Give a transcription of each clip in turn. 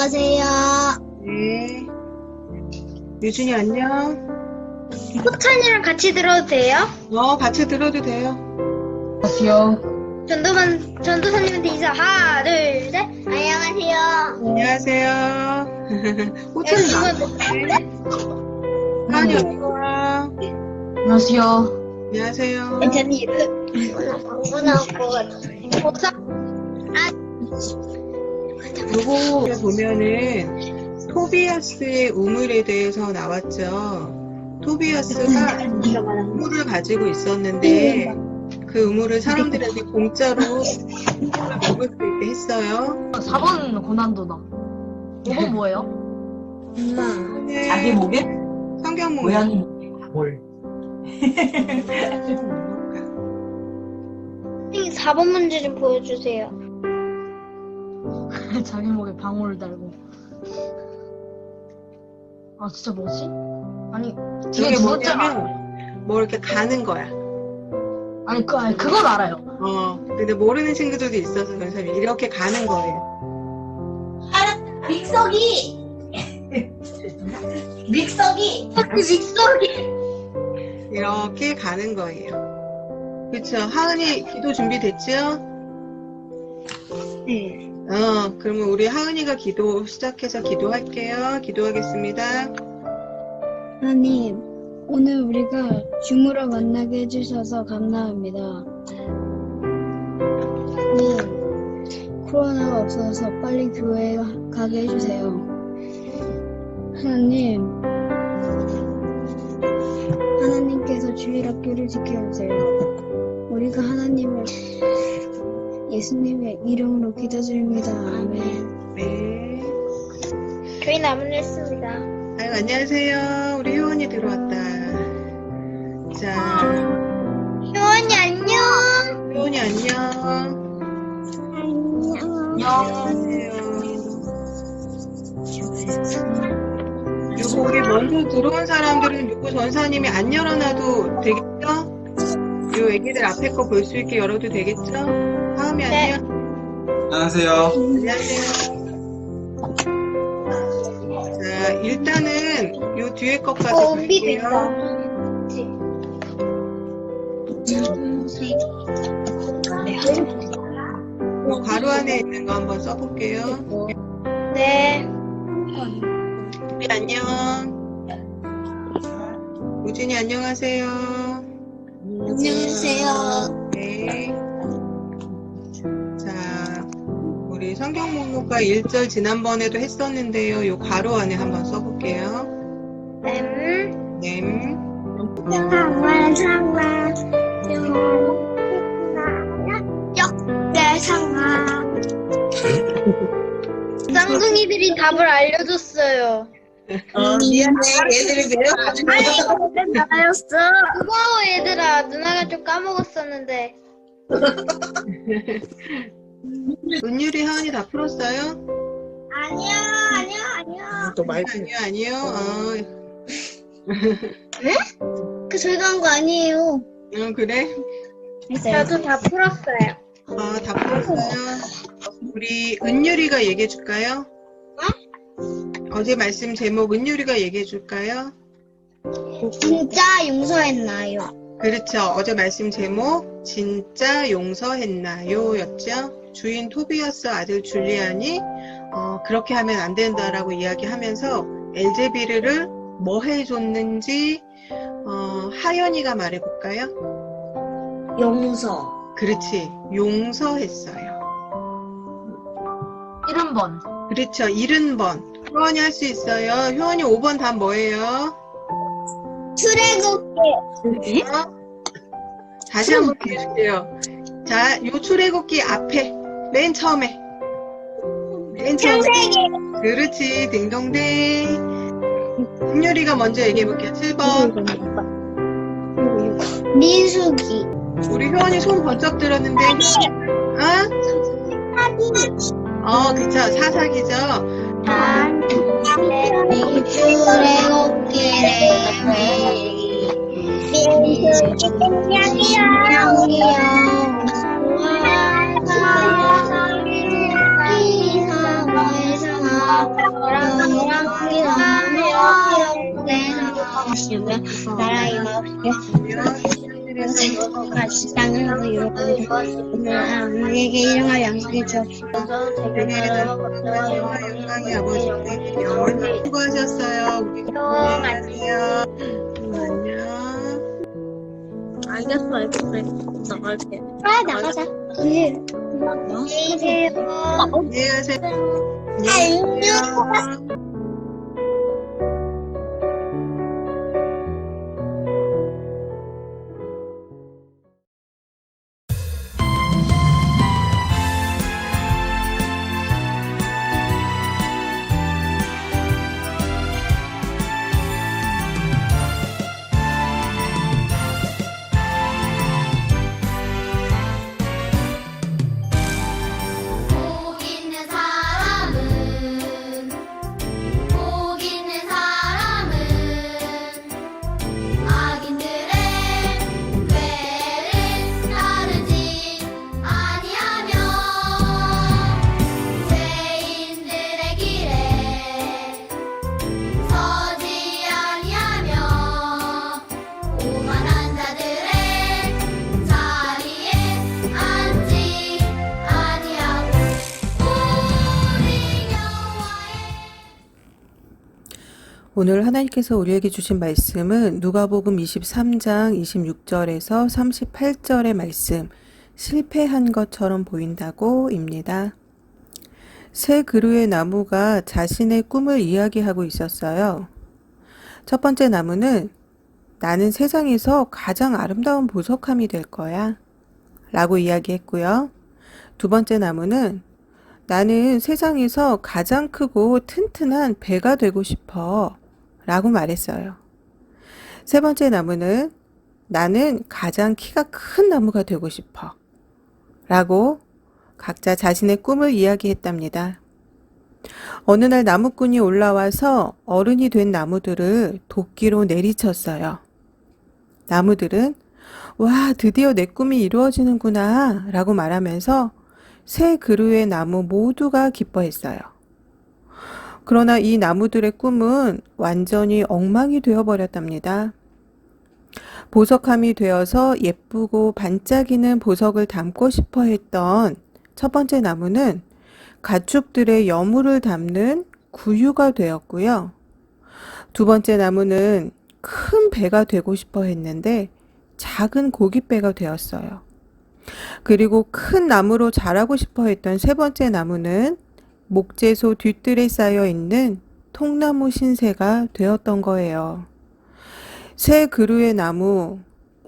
안녕하세요. 네. 유준이 안녕. 호찬이랑 같이 들어도 돼요? 같이 들어도 돼요. 안녕하세요. 전도사님한테 인사. 하나, 둘, 셋. 안녕하세요. 안녕하세요. 호찬이 이건 나왔네. 하은이 어디 가? 안녕하세요. 안녕하세요. 괜찮니? 이거는 광고 나올 것 같아. 호사? 요거 보면은 토비아스의 우물에 대해서 나왔죠. 토비아스가 우물을 가지고 있었는데 그 우물을 사람들에게 공짜로 먹을 수 있게 했어요. 4번 고난도다. 5번 뭐예요? 엄마. 자기 목에 성경 목록. 고양이 목에 뭘? 4번 문제 좀 보여주세요. 자기 목에 방울을 달고. 아 진짜 뭐지? 아니 뒤에 이게 두 번째가 뭐냐면 뭐 이렇게 가는 거야. 아니 그건 알아요. 근데 모르는 친구들도 있어서 그래서 이렇게 가는 거예요. 믹서기! 믹서기! 믹서기. 이렇게 가는 거예요. 그쵸? 하은이 기도 준비됐죠? 네. 그러면 우리 하은이가 기도 시작해서 기도할게요. 기도하겠습니다. 하나님, 오늘 우리가 줌으로 만나게 해주셔서 감사합니다. 코로나가 없어서 빨리 교회에 가게 해주세요. 하나님께서 주일학교를 지켜주세요. 우리가 예수님의 이름으로 기도드립니다. 아멘. 네. 저희 남은 했습니다. 아유, 안녕하세요. 우리 효원이 들어왔다. 자, 효원이 안녕. 효원이 안녕. 안녕하세요. 요거 우리 먼저 들어온 사람들은 요거 전사님이 안 열어놔도 되겠죠? 요 애기들 앞에 거 볼 수 있게 열어도 되겠죠? 다음이 네. 안녕. 안녕하세요. 안녕하세요. 자, 일단은 요 뒤에 것까지 은비도 볼게요. 있다. 그치? 요 가로 안에 있는 거 한번 써볼게요. 네. 우리 안녕. 우진이 안녕하세요. 안녕하세요. 네. 자, 우리 성경 목록과 1절 지난번에도 했었는데요. 요 가로 안에 한번 써볼게요. 네. 쌍둥이들이 답을 알려줬어요. 미안해. 얘들이 배워가지고. 나였어. 고마워 얘들아. 누나가 좀 까먹었었는데. 은율이 하은이 다 풀었어요? 아니야. 또 마이크. 아니요. 그 저희가 한 거 아니에요. 그래? 저도 다 풀었어요. 다 풀었어요. 우리 은율이가 얘기해 줄까요? 어제 말씀 제목 은율이가 얘기해 줄까요? 진짜 용서했나요? 그렇죠. 어제 말씀 제목 진짜 용서했나요? 였죠. 주인 토비아스 아들 줄리안이 그렇게 하면 안 된다라고 이야기하면서 엘제비르를 뭐 해줬는지 하연이가 말해볼까요? 용서. 그렇지. 용서했어요. 70번. 그렇죠. 70번. 효원이 할 수 있어요. 효원이 5번 답 뭐예요? 출애굽기. 다시 한번 해줄게요. 자, 요 출애굽기 앞에 맨 처음에 그렇지. 딩동댕. 은율이가 먼저 얘기해볼게요. 7번. 민수기. 우리 효원이 손 번쩍 들었는데 그쵸. 사사기죠. 출애굽기 하시며 나라의 마음에 같이 땅을 이루고 우리에게 일용할 양식을 주옵시고 내게 영광이 아버지께 영원히 수고하셨어요. 우리 안녕하세요. 안녕. 알겠어, 나갈게. 나가자. 안녕히 가세요. 안녕히 가세요. 복 있는 사람은 복 있는 사람은 악인들의 죄를 따르지 아니하며 죄인들의 길에 서지 아니하며 오만한 자들의 자리에 앉지 아니하고 우리 여호와의 오늘 하나님께서 우리에게 주신 말씀은 누가복음 23장 26절에서 38절의 말씀, 실패한 것처럼 보인다고 입니다. 새 그루의 나무가 자신의 꿈을 이야기하고 있었어요. 첫 번째 나무는 나는 세상에서 가장 아름다운 보석함이 될 거야 라고 이야기했고요. 두 번째 나무는 나는 세상에서 가장 크고 튼튼한 배가 되고 싶어 라고 말했어요. 세 번째 나무는 나는 가장 키가 큰 나무가 되고 싶어 라고 각자 자신의 꿈을 이야기했답니다. 어느 날 나무꾼이 올라와서 어른이 된 나무들을 도끼로 내리쳤어요. 나무들은 와, 드디어 내 꿈이 이루어지는구나 라고 말하면서 새 그루의 나무 모두가 기뻐했어요. 그러나 이 나무들의 꿈은 완전히 엉망이 되어버렸답니다. 보석함이 되어서 예쁘고 반짝이는 보석을 담고 싶어 했던 첫 번째 나무는 가축들의 여물을 담는 구유가 되었고요. 두 번째 나무는 큰 배가 되고 싶어 했는데 작은 고깃배가 되었어요. 그리고 큰 나무로 자라고 싶어 했던 세 번째 나무는 목재소 뒷뜰에 쌓여 있는 통나무 신세가 되었던 거예요. 새 그루의 나무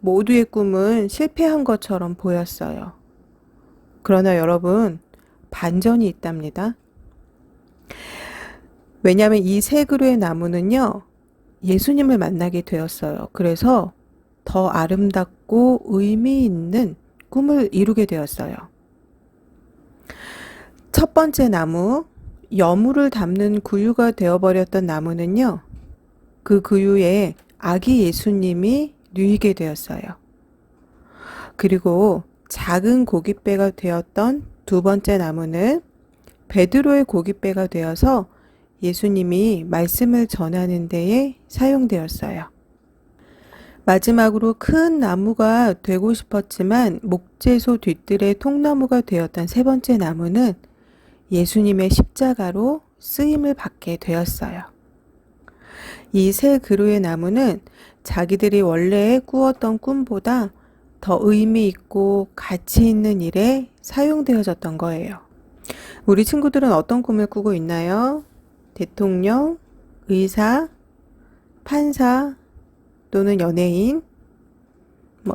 모두의 꿈은 실패한 것처럼 보였어요. 그러나 여러분, 반전이 있답니다. 왜냐하면 이 새 그루의 나무는요, 예수님을 만나게 되었어요. 그래서 더 아름답고 의미 있는 꿈을 이루게 되었어요. 첫 번째 나무, 여물을 담는 구유가 되어버렸던 나무는요, 그 구유에 아기 예수님이 누이게 되었어요. 그리고 작은 고깃배가 되었던 두 번째 나무는 베드로의 고깃배가 되어서 예수님이 말씀을 전하는 데에 사용되었어요. 마지막으로 큰 나무가 되고 싶었지만 목재소 뒷뜰의 통나무가 되었던 세 번째 나무는 예수님의 십자가로 쓰임을 받게 되었어요. 이 새 그루의 나무는 자기들이 원래 꾸었던 꿈보다 더 의미 있고 가치 있는 일에 사용되어졌던 거예요. 우리 친구들은 어떤 꿈을 꾸고 있나요? 대통령, 의사, 판사 또는 연예인,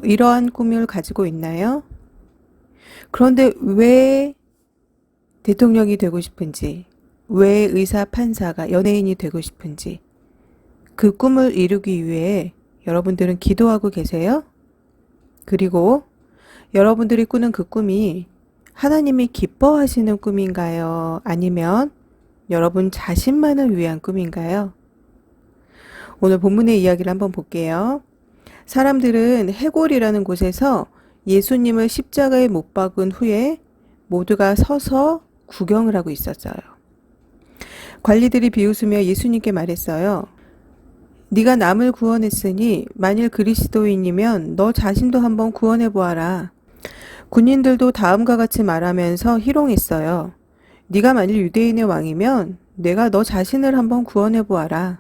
이러한 꿈을 가지고 있나요? 그런데 왜 대통령이 되고 싶은지, 왜 의사, 판사가 연예인이 되고 싶은지 그 꿈을 이루기 위해 여러분들은 기도하고 계세요? 그리고 여러분들이 꾸는 그 꿈이 하나님이 기뻐하시는 꿈인가요? 아니면 여러분 자신만을 위한 꿈인가요? 오늘 본문의 이야기를 한번 볼게요. 사람들은 해골이라는 곳에서 예수님을 십자가에 못 박은 후에 모두가 서서 구경을 하고 있었어요. 관리들이 비웃으며 예수님께 말했어요. 네가 남을 구원했으니 만일 그리스도인이면 너 자신도 한번 구원해 보아라. 군인들도 다음과 같이 말하면서 희롱했어요. 네가 만일 유대인의 왕이면 내가 너 자신을 한번 구원해 보아라.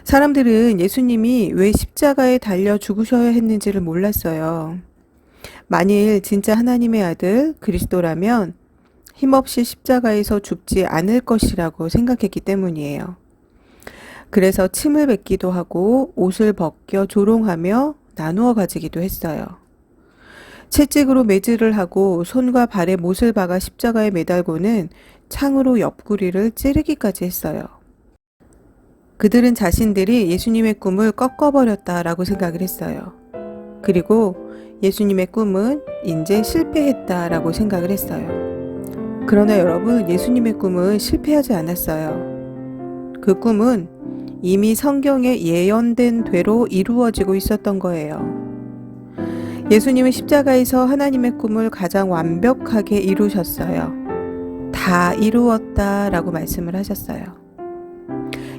사람들은 예수님이 왜 십자가에 달려 죽으셔야 했는지를 몰랐어요. 만일 진짜 하나님의 아들 그리스도라면 힘없이 십자가에서 죽지 않을 것이라고 생각했기 때문이에요. 그래서 침을 뱉기도 하고 옷을 벗겨 조롱하며 나누어 가지기도 했어요. 채찍으로 매질을 하고 손과 발에 못을 박아 십자가에 매달고는 창으로 옆구리를 찌르기까지 했어요. 그들은 자신들이 예수님의 꿈을 꺾어버렸다라고 생각을 했어요. 그리고 예수님의 꿈은 이제 실패했다라고 생각을 했어요. 그러나 여러분, 예수님의 꿈은 실패하지 않았어요. 그 꿈은 이미 성경에 예언된 대로 이루어지고 있었던 거예요. 예수님은 십자가에서 하나님의 꿈을 가장 완벽하게 이루셨어요. 다 이루었다라고 말씀을 하셨어요.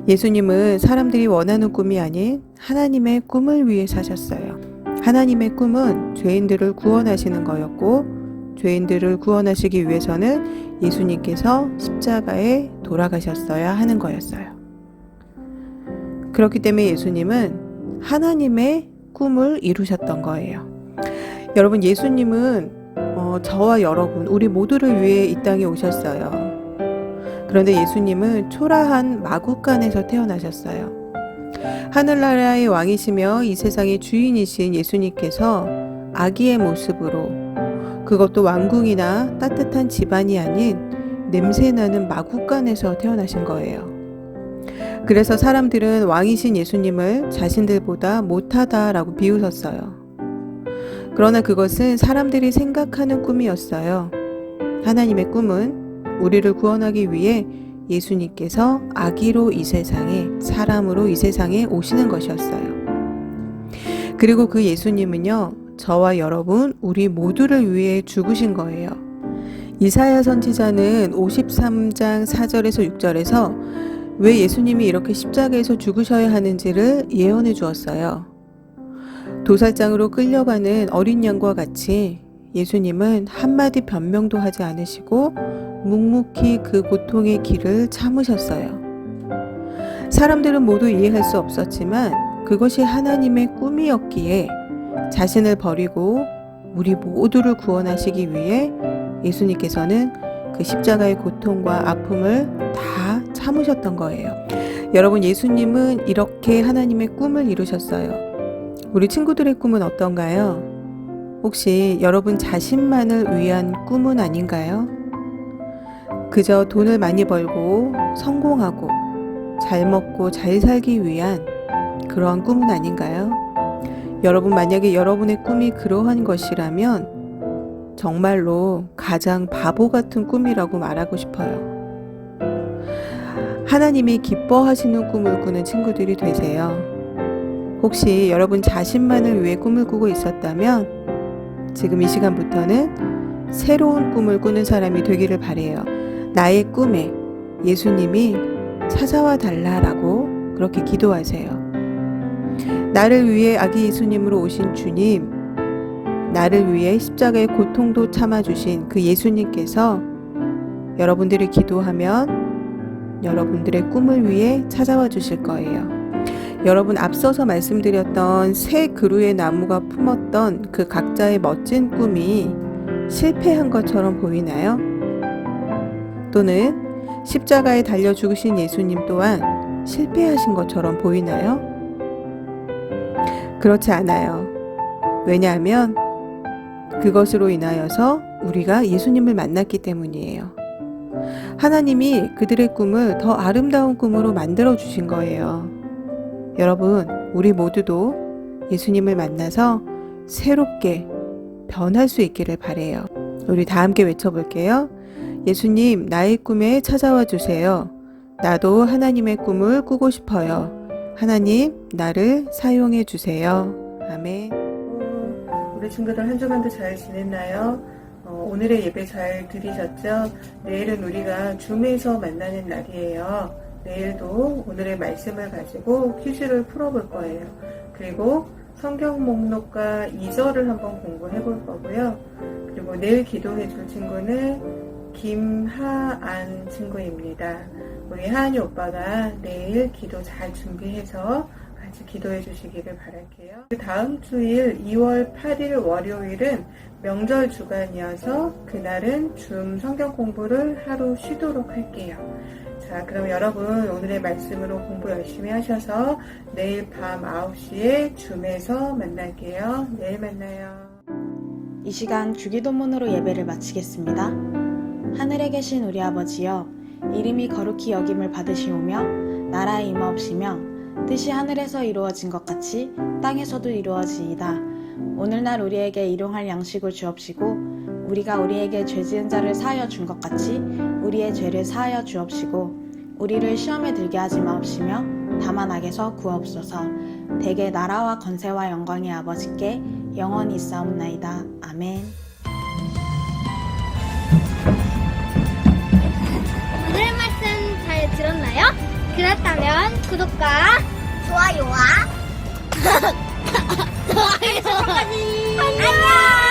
예수님은 사람들이 원하는 꿈이 아닌 하나님의 꿈을 위해 사셨어요. 하나님의 꿈은 죄인들을 구원하시는 거였고, 죄인들을 구원하시기 위해서는 예수님께서 십자가에 돌아가셨어야 하는 거였어요. 그렇기 때문에 예수님은 하나님의 꿈을 이루셨던 거예요. 여러분, 예수님은 저와 여러분, 우리 모두를 위해 이 땅에 오셨어요. 그런데 예수님은 초라한 마구간에서 태어나셨어요. 하늘나라의 왕이시며 이 세상의 주인이신 예수님께서 아기의 모습으로, 그것도 왕궁이나 따뜻한 집안이 아닌 냄새나는 마구간에서 태어나신 거예요. 그래서 사람들은 왕이신 예수님을 자신들보다 못하다라고 비웃었어요. 그러나 그것은 사람들이 생각하는 꿈이었어요. 하나님의 꿈은 우리를 구원하기 위해 예수님께서 아기로 이 세상에, 사람으로 이 세상에 오시는 것이었어요. 그리고 그 예수님은요, 저와 여러분, 우리 모두를 위해 죽으신 거예요. 이사야 선지자는 53장 4절에서 6절에서 왜 예수님이 이렇게 십자가에서 죽으셔야 하는지를 예언해 주었어요. 도살장으로 끌려가는 어린 양과 같이 예수님은 한마디 변명도 하지 않으시고 묵묵히 그 고통의 길을 참으셨어요. 사람들은 모두 이해할 수 없었지만 그것이 하나님의 꿈이었기에 자신을 버리고 우리 모두를 구원하시기 위해 예수님께서는 그 십자가의 고통과 아픔을 다 참으셨던 거예요. 여러분, 예수님은 이렇게 하나님의 꿈을 이루셨어요. 우리 친구들의 꿈은 어떤가요? 혹시 여러분 자신만을 위한 꿈은 아닌가요? 그저 돈을 많이 벌고 성공하고 잘 먹고 잘 살기 위한 그러한 꿈은 아닌가요? 여러분, 만약에 여러분의 꿈이 그러한 것이라면 정말로 가장 바보 같은 꿈이라고 말하고 싶어요. 하나님이 기뻐하시는 꿈을 꾸는 친구들이 되세요. 혹시 여러분 자신만을 위해 꿈을 꾸고 있었다면 지금 이 시간부터는 새로운 꿈을 꾸는 사람이 되기를 바래요. 나의 꿈에 예수님이 찾아와 달라라고 그렇게 기도하세요. 나를 위해 아기 예수님으로 오신 주님, 나를 위해 십자가의 고통도 참아주신 그 예수님께서 여러분들이 기도하면 여러분들의 꿈을 위해 찾아와 주실 거예요. 여러분, 앞서서 말씀드렸던 새 그루의 나무가 품었던 그 각자의 멋진 꿈이 실패한 것처럼 보이나요? 또는 십자가에 달려 죽으신 예수님 또한 실패하신 것처럼 보이나요? 그렇지 않아요. 왜냐하면 그것으로 인하여서 우리가 예수님을 만났기 때문이에요. 하나님이 그들의 꿈을 더 아름다운 꿈으로 만들어 주신 거예요. 여러분, 우리 모두도 예수님을 만나서 새롭게 변할 수 있기를 바래요. 우리 다 함께 외쳐볼게요. 예수님, 나의 꿈에 찾아와 주세요. 나도 하나님의 꿈을 꾸고 싶어요. 하나님, 나를 사용해 주세요. 아멘. 우리 친구들 한 주간도 잘 지냈나요? 오늘의 예배 잘 들으셨죠? 내일은 우리가 줌에서 만나는 날이에요. 내일도 오늘의 말씀을 가지고 퀴즈를 풀어볼 거예요. 그리고 성경 목록과 2절을 한번 공부해 볼 거고요. 그리고 내일 기도해 줄 친구는 김하안 친구입니다. 우리 하안이 오빠가 내일 기도 잘 준비해서 같이 기도해 주시기를 바랄게요. 그 다음 주일 2월 8일 월요일은 명절 주간이어서 그날은 줌 성경 공부를 하루 쉬도록 할게요. 자, 그럼 여러분 오늘의 말씀으로 공부 열심히 하셔서 내일 밤 9시에 줌에서 만날게요. 내일 만나요. 이 시간 주기도문으로 예배를 마치겠습니다. 하늘에 계신 우리 아버지여, 이름이 거룩히 여김을 받으시오며 나라에 임하옵시며 뜻이 하늘에서 이루어진 것 같이 땅에서도 이루어지이다. 오늘날 우리에게 일용할 양식을 주옵시고 우리가 우리에게 죄 지은 자를 사하여 준 것 같이 우리의 죄를 사하여 주옵시고 우리를 시험에 들게 하지 마옵시며 다만 악에서 구하옵소서. 대개 나라와 권세와 영광이 아버지께 영원히 있사옵나이다. 아멘. 오늘의 말씀 잘 들었나요? 그렇다면 구독과 좋아요와 좋아요까지 안녕!